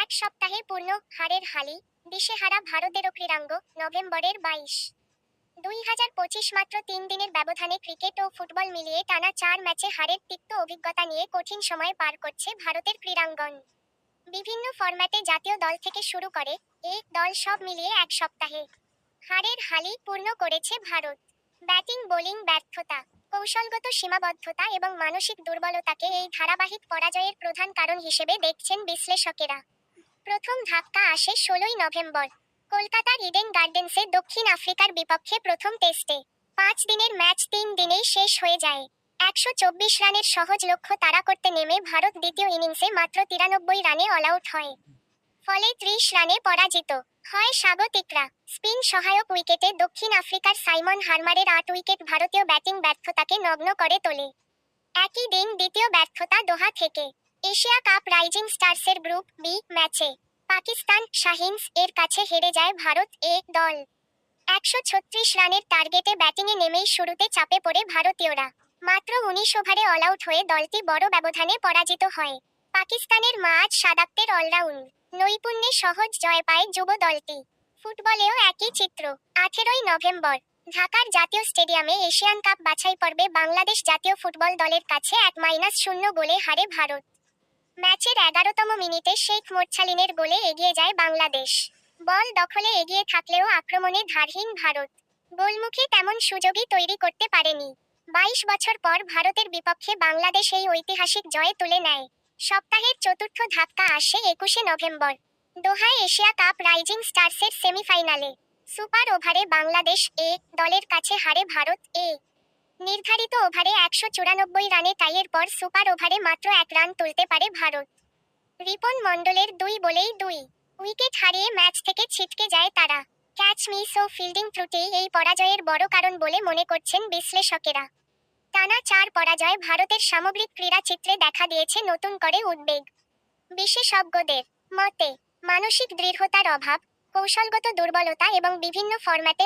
এক সপ্তাহে পূর্ণ হারের হালি, দিশেহারা ভারতেরও ক্রীড়াঙ্গ। নভেম্বরের 22, 2025 মাত্র 3 দিনের ব্যবধানে ক্রিকেট ও ফুটবল মিলিয়ে টানা 4 ম্যাচে হারের তিক্ত অভিজ্ঞতা নিয়ে কঠিন সময় পার করছে ভারতের ক্রীড়াঙ্গন। বিভিন্ন ফরম্যাটে জাতীয় দল থেকে শুরু করে দল সব মিলিয়ে এক সপ্তাহে হারের হালি পূর্ণ করেছে ভারত। ব্যাটিং বোলিং ব্যর্থতা, কৌশলগত সীমাবদ্ধতা এবং মানসিক দুর্বলতাকে এই ধারাবাহিক পরাজয়ের প্রধান কারণ হিসেবে দেখছেন বিশ্লেষকেরা। প্রথম ধাক্কা আসে 16ই নভেম্বর, কলকাতার ইডেন গার্ডেন্সে দক্ষিণ আফ্রিকার বিপক্ষে প্রথম টেস্টে। 5 দিনের ম্যাচ 3 দিনেই শেষ হয়ে যায়। 124 রানের সহজ লক্ষ্য তাড়া করতে নেমে ভারত দ্বিতীয় ইনিংসে মাত্র 93 রানে অল আউট হয়। ফলে 30 রানে পরাজিত হয় স্বাগতিকরা। স্পিন সহায়ক উইকেটে দক্ষিণ আফ্রিকার সাইমন হার্মারের 8 উইকেট ভারতীয় ব্যাটিং ব্যর্থতাকে নগ্ন করে তোলে। একই দিন দ্বিতীয় ব্যর্থতা দোহা থেকে। এশিয়া কাপ রাইজিং স্টারসের গ্রুপ বি ম্যাচে পাকিস্তান শাহিনস এর কাছে হেরে যায় ভারত দল। 136 রানের টার্গেটে ব্যাটিংয়ে নেমেই শুরুতে চাপে পড়ে ভারতীয়রা। মাত্র 19 ওভারে অল আউট হয়ে দলটি বড় ব্যবধানে পরাজিত হয়। পাকিস্তানের মাআজ সাদাক্তের অলরাউন্ড নৈপুণ্যে সহজ জয় পায় যুব দলটি। ফুটবলেও একই চিত্র। 18ই নভেম্বর, ঢাকার জাতীয় স্টেডিয়ামে এশিয়ান কাপ বাছাই পর্বে বাংলাদেশ জাতীয় ফুটবল দলের কাছে 1-0 গোলে হারে ভারত। ম্যাচের 11তম মিনিটে শেখ মোরছালিনের গোলে এগিয়ে যায় বাংলাদেশ। বল দখলে এগিয়ে থাকলেও আক্রমণে ধারহীন ভারত। গোলমুখে তেমন সুযোগই তৈরি করতে পারেনি। 22 বছর পর ভারতের বিপক্ষে বাংলাদেশ এই ঐতিহাসিক জয় তুলে নেয়। সপ্তাহের চতুর্থ ধাক্কা আসে 21 নভেম্বর, দোহায় এশিয়া কাপ রাইজিং স্টারসের সেমিফাইনালে। সুপার ওভারে বাংলাদেশ দলের কাছে হারে ভারত নির্ধারিত ওভারে 194 রানে টাইয়ের পর সুপার ওভারে মাত্র 1 রান তুলতে পারে ভারত। রিপন মণ্ডলের 2 বলেই 2 উইকেট হারিয়ে ম্যাচ থেকে ছিটকে যায় তারা। ক্যাচ মিস ও ফিল্ডিং ত্রুটি এই পরাজয়ের বড় কারণ বলে মনে করছেন বিশ্লেষকেরা। টানা 4 পরাজয় ভারতের সামগ্রিক ক্রীড়া চিত্রে দেখা দিয়েছে নতুন করে উদ্বেগ। বিশেষজ্ঞদের মতে মানসিক দৃঢ়তার অভাব, কৌশলগত দুর্বলতা এবং বিভিন্ন ফরম্যাটে